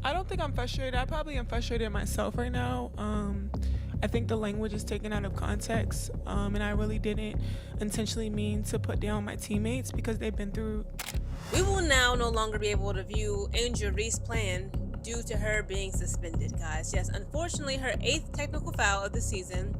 I don't think I'm frustrated. I probably am frustrated myself right now. I think the language is taken out of context, and I really didn't intentionally mean to put down my teammates because they've been through. We will now no longer be able to view Angel Reese's plan due to her being suspended, guys. Yes, unfortunately, her 8th technical foul of the season.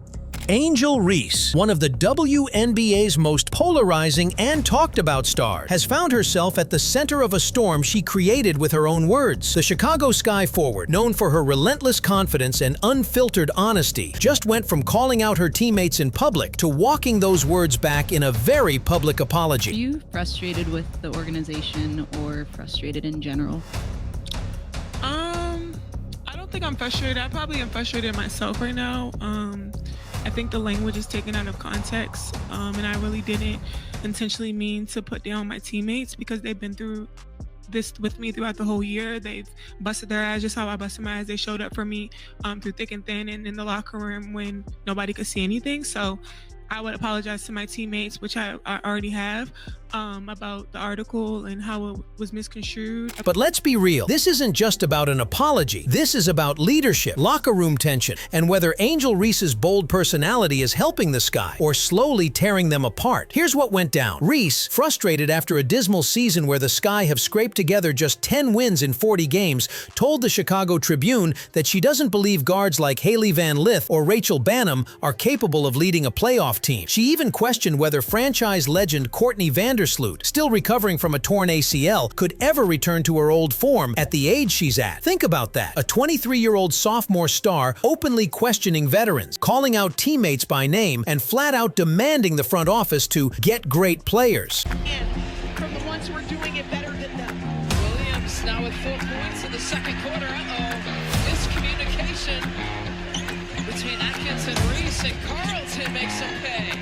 Angel Reese, one of the WNBA's most polarizing and talked about stars, has found herself at the center of a storm she created with her own words. The Chicago Sky forward, known for her relentless confidence and unfiltered honesty, just went from calling out her teammates in public to walking those words back in a very public apology. Are you frustrated with the organization or frustrated in general? I don't think I'm frustrated. I probably am frustrated myself right now. I think the language is taken out of context, and I really didn't intentionally mean to put down my teammates because they've been through this with me throughout the whole year. They've busted their ass just how I busted my ass. They showed up for me through thick and thin and in the locker room when nobody could see anything. So I would apologize to my teammates, which I already have, about the article and how it was misconstrued. But let's be real, this isn't just about an apology. This is about leadership, locker room tension, and whether Angel Reese's bold personality is helping the Sky or slowly tearing them apart. Here's what went down. Reese, frustrated after a dismal season where the Sky have scraped together just 10 wins in 40 games, told the Chicago Tribune that she doesn't believe guards like Hailey Van Lith or Rachel Banham are capable of leading a playoff team. She even questioned whether franchise legend Courtney Vandersloot, still recovering from a torn ACL, could ever return to her old form at the age she's at. Think about that. A 23-year-old sophomore star openly questioning veterans, calling out teammates by name, and flat out demanding the front office to get great players. And from the ones who are doing it better than them. Williams now with 4 points in the second quarter. Miscommunication between Atkins and Reese, and Carlton makes him pay.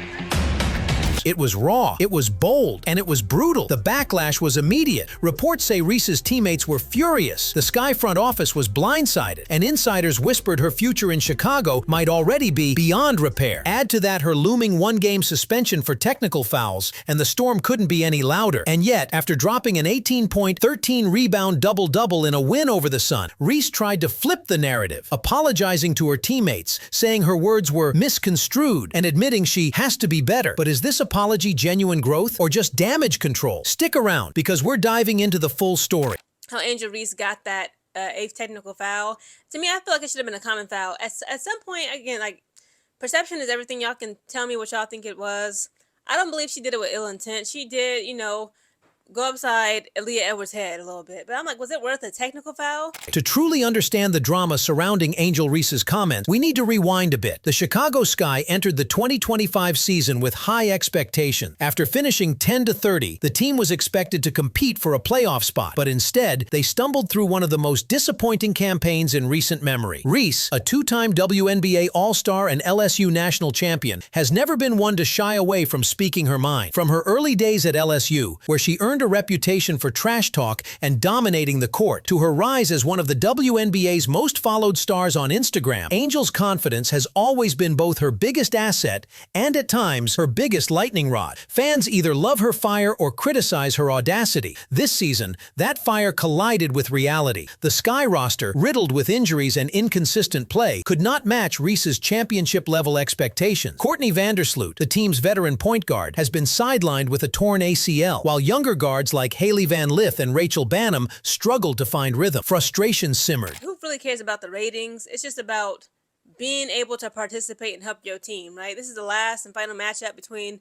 It was raw, it was bold, and it was brutal. The backlash was immediate. Reports say Reese's teammates were furious. The Sky front office was blindsided, and insiders whispered her future in Chicago might already be beyond repair. Add to that her looming one-game suspension for technical fouls, and the storm couldn't be any louder. And yet, after dropping an 18-point, 13-rebound double-double in a win over the Sun, Reese tried to flip the narrative, apologizing to her teammates, saying her words were misconstrued, and admitting she has to be better. But is this apology genuine growth or just damage control? Stick around because we're diving into the full story. How Angel Reese got that 8th technical foul. To me, I feel like it should have been a common foul. At some point, again, like, perception is everything. Y'all can tell me what y'all think it was. I don't believe she did it with ill intent. She did, go upside Aaliyah Edwards' head a little bit. But I'm like, was it worth a technical foul? To truly understand the drama surrounding Angel Reese's comments, we need to rewind a bit. The Chicago Sky entered the 2025 season with high expectations. After finishing 10-30, the team was expected to compete for a playoff spot, but instead, they stumbled through one of the most disappointing campaigns in recent memory. Reese, a 2-time WNBA All-Star and LSU national champion, has never been one to shy away from speaking her mind. From her early days at LSU, where she earned a reputation for trash talk and dominating the court, to her rise as one of the WNBA's most followed stars on Instagram, Angel's confidence has always been both her biggest asset and, at times, her biggest lightning rod. Fans either love her fire or criticize her audacity. This season, that fire collided with reality. The Sky roster, riddled with injuries and inconsistent play, could not match Reese's championship-level expectations. Courtney Vandersloot, the team's veteran point guard, has been sidelined with a torn ACL, while younger guards like Hailey Van Lith and Rachel Banham struggled to find rhythm. Frustration simmered. Who really cares about the ratings? It's just about being able to participate and help your team, right? This is the last and final matchup between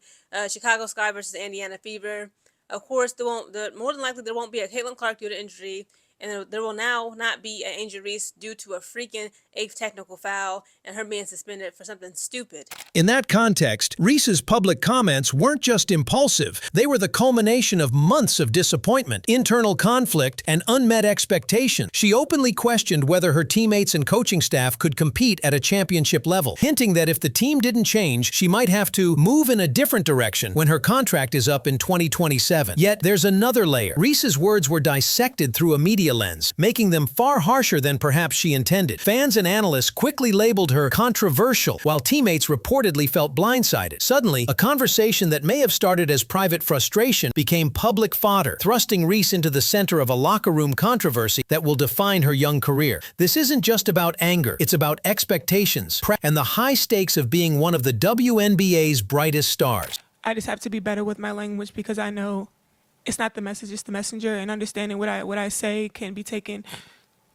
Chicago Sky versus Indiana Fever. Of course, more than likely there won't be a Caitlin Clark due to injury, and there will now not be an Angel Reese due to a freaking 8th technical foul and her being suspended for something stupid. In that context, Reese's public comments weren't just impulsive. They were the culmination of months of disappointment, internal conflict, and unmet expectations. She openly questioned whether her teammates and coaching staff could compete at a championship level, hinting that if the team didn't change, she might have to move in a different direction when her contract is up in 2027. Yet, there's another layer. Reese's words were dissected through a media lens, making them far harsher than perhaps she intended. Fans and analysts quickly labeled her controversial, while teammates reportedly felt blindsided. Suddenly, a conversation that may have started as private frustration became public fodder, thrusting Reese into the center of a locker room controversy that will define her young career. This isn't just about anger, it's about expectations, and the high stakes of being one of the WNBA's brightest stars. I just have to be better with my language because I know it's not the message, it's the messenger, and understanding what I say can be taken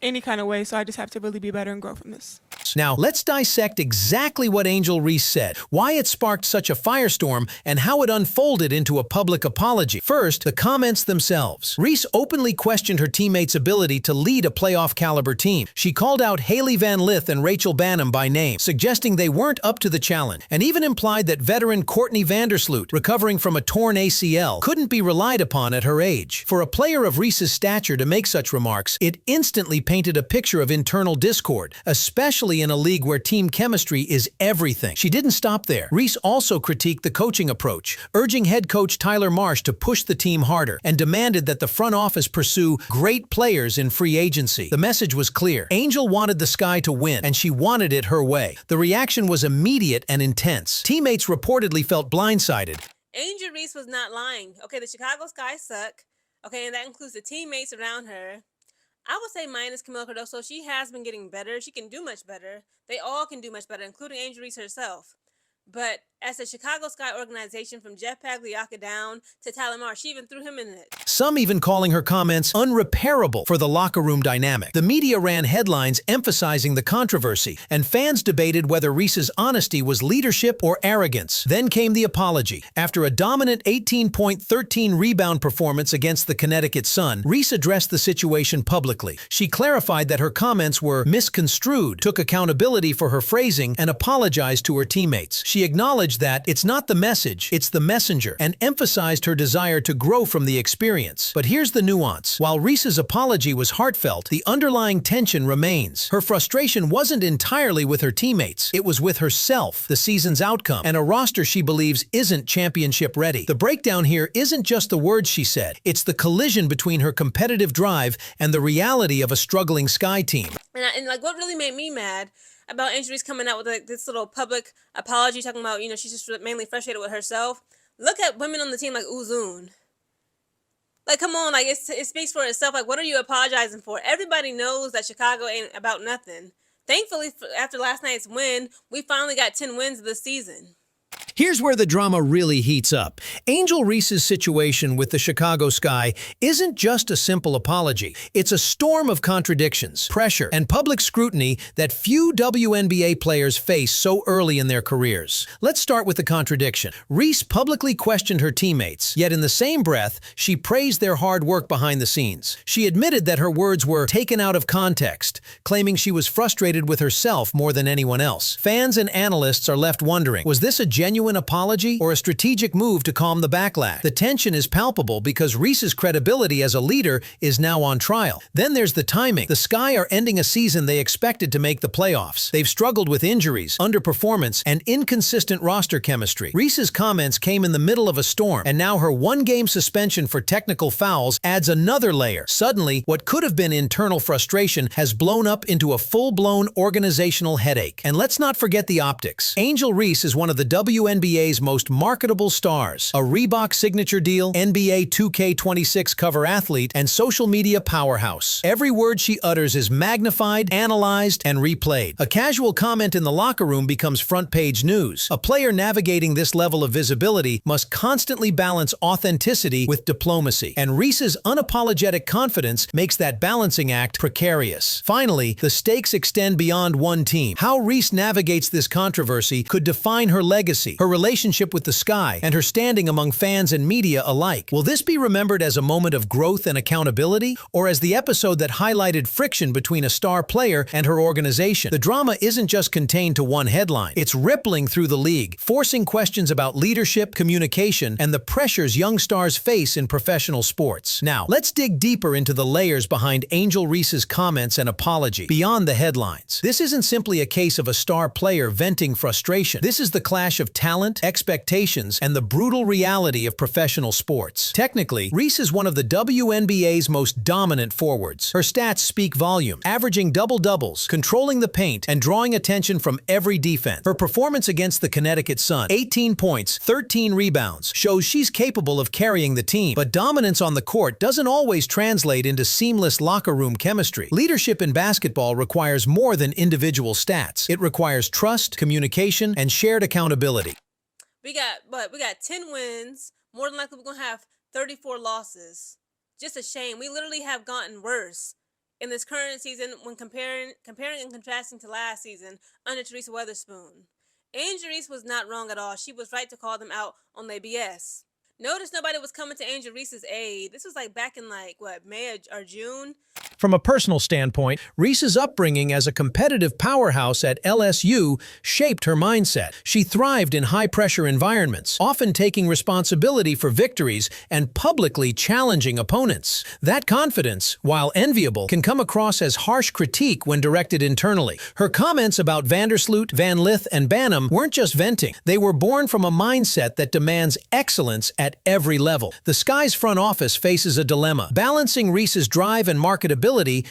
any kind of way, so I just have to really be better and grow from this. Now, let's dissect exactly what Angel Reese said, why it sparked such a firestorm, and how it unfolded into a public apology. First, the comments themselves. Reese openly questioned her teammates' ability to lead a playoff-caliber team. She called out Hailey Van Lith and Banham by name, suggesting they weren't up to the challenge, and even implied that veteran Courtney Vandersloot, recovering from a torn ACL, couldn't be relied upon at her age. For a player of Reese's stature to make such remarks, it instantly painted a picture of internal discord, especially in a league where team chemistry is everything. She didn't stop there. Reese also critiqued the coaching approach, urging head coach Tyler Marsh to push the team harder, and demanded that the front office pursue great players in free agency. The message was clear. Angel wanted the Sky to win, and she wanted it her way. The reaction was immediate and intense. Teammates reportedly felt blindsided. Angel Reese was not lying. Okay, the Chicago Sky suck. Okay, and that includes the teammates around her. I would say minus Camila Cardoso. She has been getting better. She can do much better. They all can do much better, including Angel Reese herself. But as the Chicago Sky organization, from Jeff Pagliacca down to Tyler Marsh, she even threw him in it. Some even calling her comments unrepairable for the locker room dynamic. The media ran headlines emphasizing the controversy, and fans debated whether Reese's honesty was leadership or arrogance. Then came the apology. After a dominant 18-point, 13-rebound performance against the Connecticut Sun, Reese addressed the situation publicly. She clarified that her comments were misconstrued, took accountability for her phrasing, and apologized to her teammates. She acknowledged that it's not the message, it's the messenger, and emphasized her desire to grow from the experience. But here's the nuance. While Reese's apology was heartfelt, the underlying tension remains. Her frustration wasn't entirely with her teammates. It was with herself, the season's outcome, and a roster she believes isn't championship ready. The breakdown here isn't just the words she said. It's the collision between her competitive drive and the reality of a struggling Sky team. And like, what really made me mad about Angel Reese coming out with like this little public apology, talking about, she's just mainly frustrated with herself. Look at women on the team like Uzun. Like, come on, like, it speaks for itself. Like, what are you apologizing for? Everybody knows that Chicago ain't about nothing. Thankfully, after last night's win, we finally got 10 wins this season. Here's where the drama really heats up. Angel Reese's situation with the Chicago Sky isn't just a simple apology. It's a storm of contradictions, pressure, and public scrutiny that few WNBA players face so early in their careers. Let's start with the contradiction. Reese publicly questioned her teammates, yet in the same breath, she praised their hard work behind the scenes. She admitted that her words were taken out of context, claiming she was frustrated with herself more than anyone else. Fans and analysts are left wondering, was this a genuine apology or a strategic move to calm the backlash? The tension is palpable because Reese's credibility as a leader is now on trial. Then there's the timing. The Sky are ending a season they expected to make the playoffs. They've struggled with injuries, underperformance, and inconsistent roster chemistry. Reese's comments came in the middle of a storm, and now her one-game suspension for technical fouls adds another layer. Suddenly, what could have been internal frustration has blown up into a full-blown organizational headache. And let's not forget the optics. Angel Reese is one of the WNBA's most marketable stars, a Reebok signature deal, NBA 2K26 cover athlete, and social media powerhouse. Every word she utters is magnified, analyzed, and replayed. A casual comment in the locker room becomes front-page news. A player navigating this level of visibility must constantly balance authenticity with diplomacy, and Reese's unapologetic confidence makes that balancing act precarious. Finally, the stakes extend beyond one team. How Reese navigates this controversy could define her legacy, her relationship with the Sky, and her standing among fans and media alike. Will this be remembered as a moment of growth and accountability, or as the episode that highlighted friction between a star player and her organization? The drama isn't just contained to one headline. It's rippling through the league, forcing questions about leadership, communication, and the pressures young stars face in professional sports. Now, let's dig deeper into the layers behind Angel Reese's comments and apology, beyond the headlines. This isn't simply a case of a star player venting frustration. This is the clash of talent talent, expectations, and the brutal reality of professional sports. Technically, Reese is one of the WNBA's most dominant forwards. Her stats speak volume, averaging double-doubles, controlling the paint, and drawing attention from every defense. Her performance against the Connecticut Sun, 18 points, 13 rebounds, shows she's capable of carrying the team. But dominance on the court doesn't always translate into seamless locker room chemistry. Leadership in basketball requires more than individual stats. It requires trust, communication, and shared accountability. We got 10 wins. More than likely, we're gonna have 34 losses. Just a shame. We literally have gotten worse in this current season when comparing and contrasting to last season under Teresa Weatherspoon. Angel Reese was not wrong at all. She was right to call them out on their BS. Notice nobody was coming to Angel Reese's aid. This was like back in May or June. From a personal standpoint, Reese's upbringing as a competitive powerhouse at LSU shaped her mindset. She thrived in high-pressure environments, often taking responsibility for victories and publicly challenging opponents. That confidence, while enviable, can come across as harsh critique when directed internally. Her comments about Vandersloot, Van Lith, and Banham weren't just venting. They were born from a mindset that demands excellence at every level. The Sky's front office faces a dilemma, balancing Reese's drive and marketability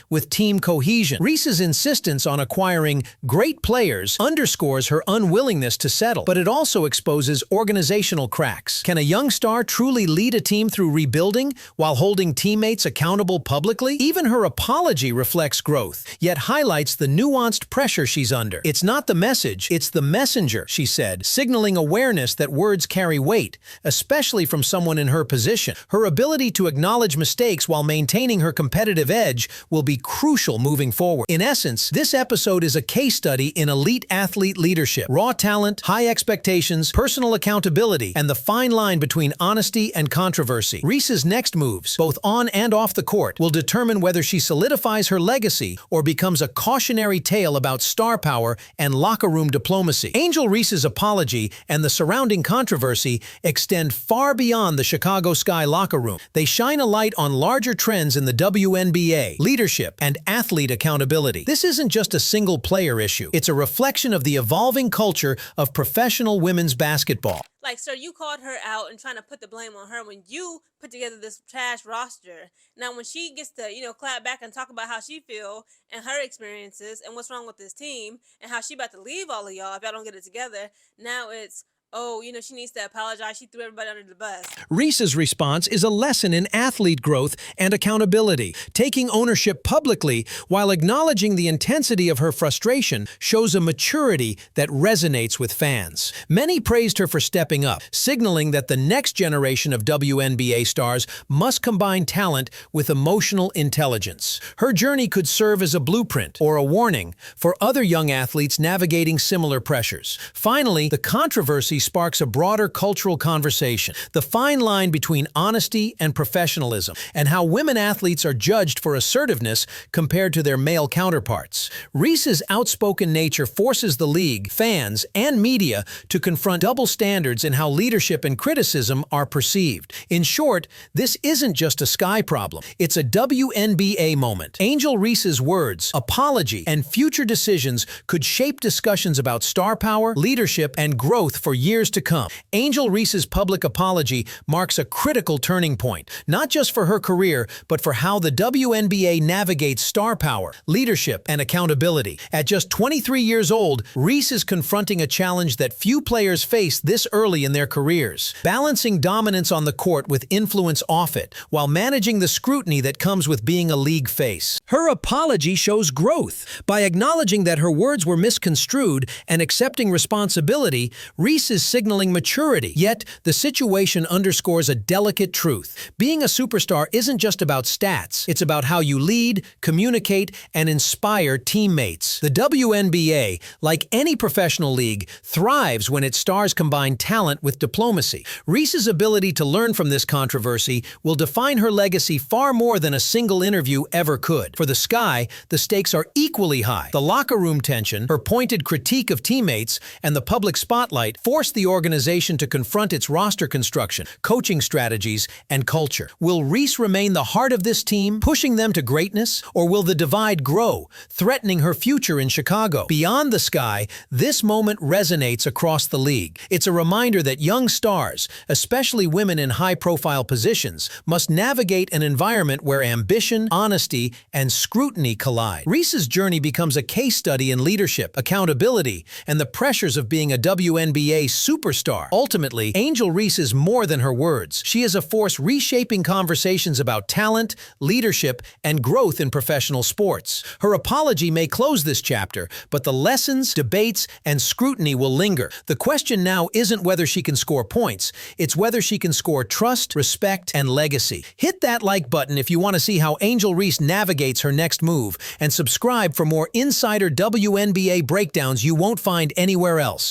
with team cohesion. Reese's insistence on acquiring great players underscores her unwillingness to settle, but it also exposes organizational cracks. Can a young star truly lead a team through rebuilding while holding teammates accountable publicly? Even her apology reflects growth, yet highlights the nuanced pressure she's under. It's not the message, it's the messenger, she said, signaling awareness that words carry weight, especially from someone in her position. Her ability to acknowledge mistakes while maintaining her competitive edge will be crucial moving forward. In essence, this episode is a case study in elite athlete leadership, raw talent, high expectations, personal accountability, and the fine line between honesty and controversy. Reese's next moves, both on and off the court, will determine whether she solidifies her legacy or becomes a cautionary tale about star power and locker room diplomacy. Angel Reese's apology and the surrounding controversy extend far beyond the Chicago Sky locker room. They shine a light on larger trends in the WNBA, leadership, and athlete accountability. This isn't just a single-player issue. It's a reflection of the evolving culture of professional women's basketball. Like, sir, you called her out and trying to put the blame on her when you put together this trash roster. Now, when she gets to, clap back and talk about how she feel and her experiences and what's wrong with this team and how she about to leave all of y'all if y'all don't get it together, now it's, she needs to apologize. She threw everybody under the bus. Reese's response is a lesson in athlete growth and accountability. Taking ownership publicly while acknowledging the intensity of her frustration shows a maturity that resonates with fans. Many praised her for stepping up, signaling that the next generation of WNBA stars must combine talent with emotional intelligence. Her journey could serve as a blueprint or a warning for other young athletes navigating similar pressures. Finally, the controversy sparks a broader cultural conversation, the fine line between honesty and professionalism, and how women athletes are judged for assertiveness compared to their male counterparts. Reese's outspoken nature forces the league, fans, and media to confront double standards in how leadership and criticism are perceived. In short, this isn't just a Sky problem, it's a WNBA moment. Angel Reese's words, apology, and future decisions could shape discussions about star power, leadership, and growth for years to come. Angel Reese's public apology marks a critical turning point, not just for her career, but for how the WNBA navigates star power, leadership, and accountability. At just 23 years old, Reese is confronting a challenge that few players face this early in their careers, balancing dominance on the court with influence off it, while managing the scrutiny that comes with being a league face. Her apology shows growth. By acknowledging that her words were misconstrued and accepting responsibility, Reese is signaling maturity. Yet, the situation underscores a delicate truth. Being a superstar isn't just about stats. It's about how you lead, communicate, and inspire teammates. The WNBA, like any professional league, thrives when its stars combine talent with diplomacy. Reese's ability to learn from this controversy will define her legacy far more than a single interview ever could. For the Sky, the stakes are equally high. The locker room tension, her pointed critique of teammates, and the public spotlight force forced the organization to confront its roster construction, coaching strategies, and culture. Will Reese remain the heart of this team, pushing them to greatness, or will the divide grow, threatening her future in Chicago? Beyond the sky, this moment resonates across the league. It's a reminder that young stars, especially women in high-profile positions, must navigate an environment where ambition, honesty, and scrutiny collide. Reese's journey becomes a case study in leadership, accountability, and the pressures of being a WNBA superstar. Ultimately, Angel Reese is more than her words. She is a force reshaping conversations about talent, leadership, and growth in professional sports. Her apology may close this chapter, but the lessons, debates, and scrutiny will linger. The question now isn't whether she can score points, it's whether she can score trust, respect, and legacy. Hit that like button if you want to see how Angel Reese navigates her next move, and subscribe for more insider WNBA breakdowns you won't find anywhere else.